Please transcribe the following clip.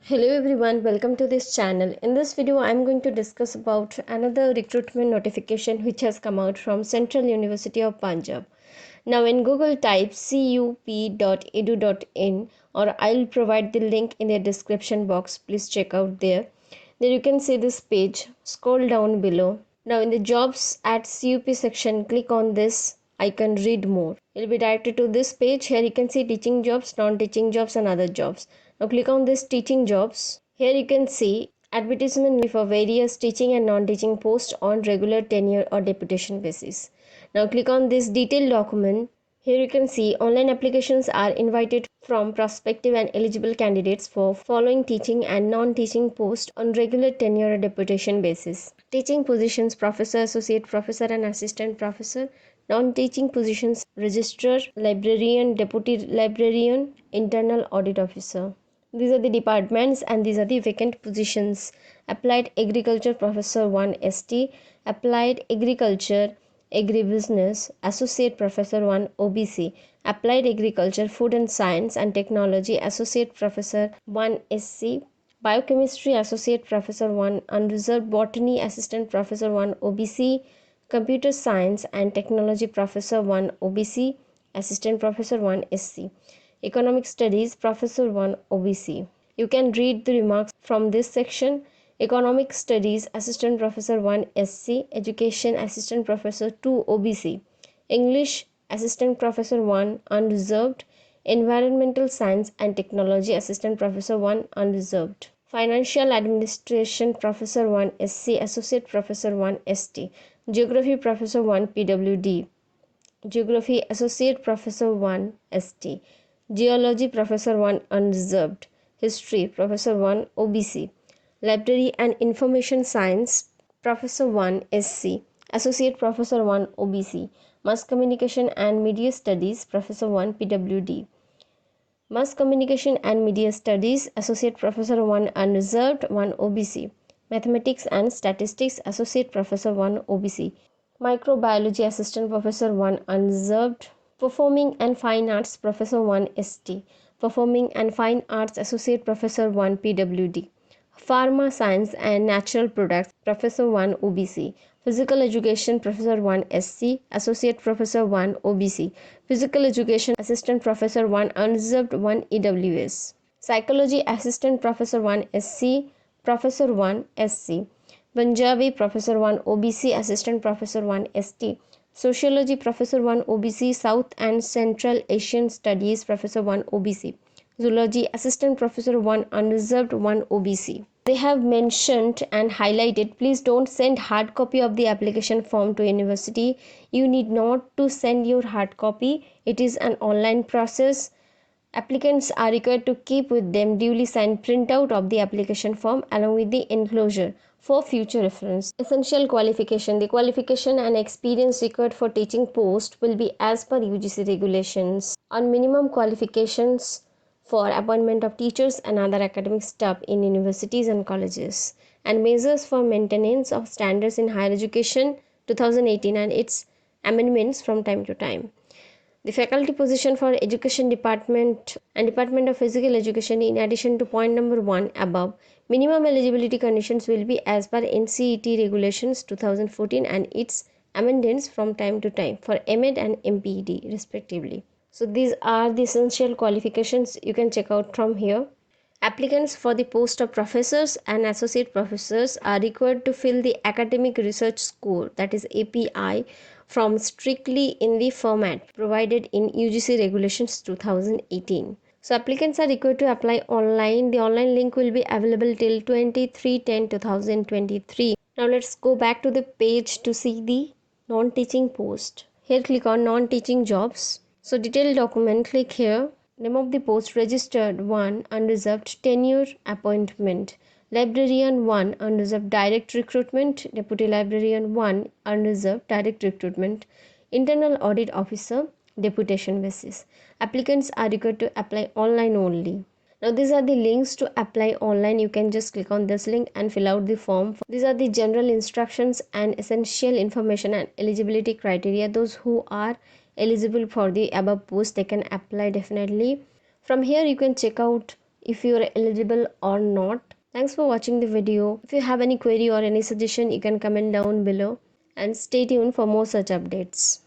Hello everyone, welcome to this channel. In this video, I am going to discuss about another recruitment notification which has come out from Central University of Punjab. Now in Google type cup.edu.in or I'll provide the link in the description box. Please check out there. There you can see this page. Scroll down below. Now in the jobs at CUP section, click on this icon read more. You'll be directed to this page. Here you can see teaching jobs, non-teaching jobs and other jobs. Now click on this teaching jobs. Here you can see advertisement for various teaching and non-teaching posts on regular tenure or deputation basis. Now click on this detailed document. Here you can see online applications are invited from prospective and eligible candidates for following teaching and non-teaching posts on regular tenure or deputation basis. Teaching positions professor, associate professor and assistant professor. Non-teaching positions registrar, librarian, deputy librarian, internal audit officer. These are the departments and these are the vacant positions. Applied Agriculture Professor 1 ST, Applied Agriculture Agribusiness Associate Professor 1 OBC, Applied Agriculture Food and Science and Technology Associate Professor 1 SC, Biochemistry Associate Professor 1 Unreserved, Botany Assistant Professor 1 OBC, Computer Science and Technology Professor 1 OBC, Assistant Professor 1 SC. Economic Studies Professor 1 OBC. You can read the remarks from this section. Economic Studies Assistant Professor 1 SC, Education Assistant Professor 2 OBC, English Assistant Professor 1 Unreserved, Environmental Science and Technology Assistant Professor 1 Unreserved, Financial Administration Professor 1 SC, Associate Professor 1 ST, Geography Professor 1 PWD, Geography Associate Professor 1 ST, Geology Professor 1 Unreserved, History Professor 1 OBC, Library and Information Science Professor 1 SC, Associate Professor 1 OBC, Mass Communication and Media Studies Professor 1 PWD, Mass Communication and Media Studies Associate Professor 1 Unreserved 1 OBC, Mathematics and Statistics Associate Professor 1 OBC, Microbiology Assistant Professor 1 Unreserved, Performing and Fine Arts Professor 1 ST, Performing and Fine Arts Associate Professor 1 PWD, Pharma Science and Natural Products Professor 1 OBC, Physical Education Professor 1 SC, Associate Professor 1 OBC, Physical Education Assistant Professor 1 Unreserved 1 EWS, Psychology Assistant Professor 1 SC, Professor 1 SC, Punjabi Professor 1 OBC, Assistant Professor 1 ST, Sociology Professor 1 OBC, South and Central Asian Studies Professor 1 OBC, Zoology Assistant Professor 1 Unreserved 1 OBC. They have mentioned and highlighted, please don't send hard copy of the application form to university. You need not to send your hard copy. It is an online process. Applicants are required to keep with them duly signed printout of the application form along with the enclosure for future reference. Essential qualification. The qualification and experience required for teaching post will be as per UGC regulations. On minimum qualifications for appointment of teachers and other academic staff in universities and colleges, and measures for maintenance of standards in higher education 2018 and its amendments from time to time. The faculty position for Education Department and Department of Physical Education, in addition to point number 1 above, minimum eligibility conditions will be as per NCET regulations 2014 and its amendments from time to time for MEd and MPED respectively. So these are the essential qualifications you can check out from here. Applicants for the post of professors and associate professors are required to fill the academic research score, that is API, from strictly in the format provided in UGC regulations 2018. So applicants are required to apply online. The online link will be available till 23/10/2023. Now let's go back to the page to see the non-teaching post. Here click on non-teaching jobs. So detailed document, click here. Name of the post: registered 1 unreserved tenure appointment, librarian 1 unreserved direct recruitment, deputy librarian 1 unreserved direct recruitment, internal audit officer deputation basis. Applicants are required to apply online only. Now these are the links to apply online. You can just click on this link and fill out the form. These are the general instructions and essential information and eligibility criteria. Those who are eligible for the above post, they can apply definitely. From here you can check out if you are eligible or not. Thanks for watching the video. If you have any query or any suggestion, you can comment down below, and stay tuned for more such updates.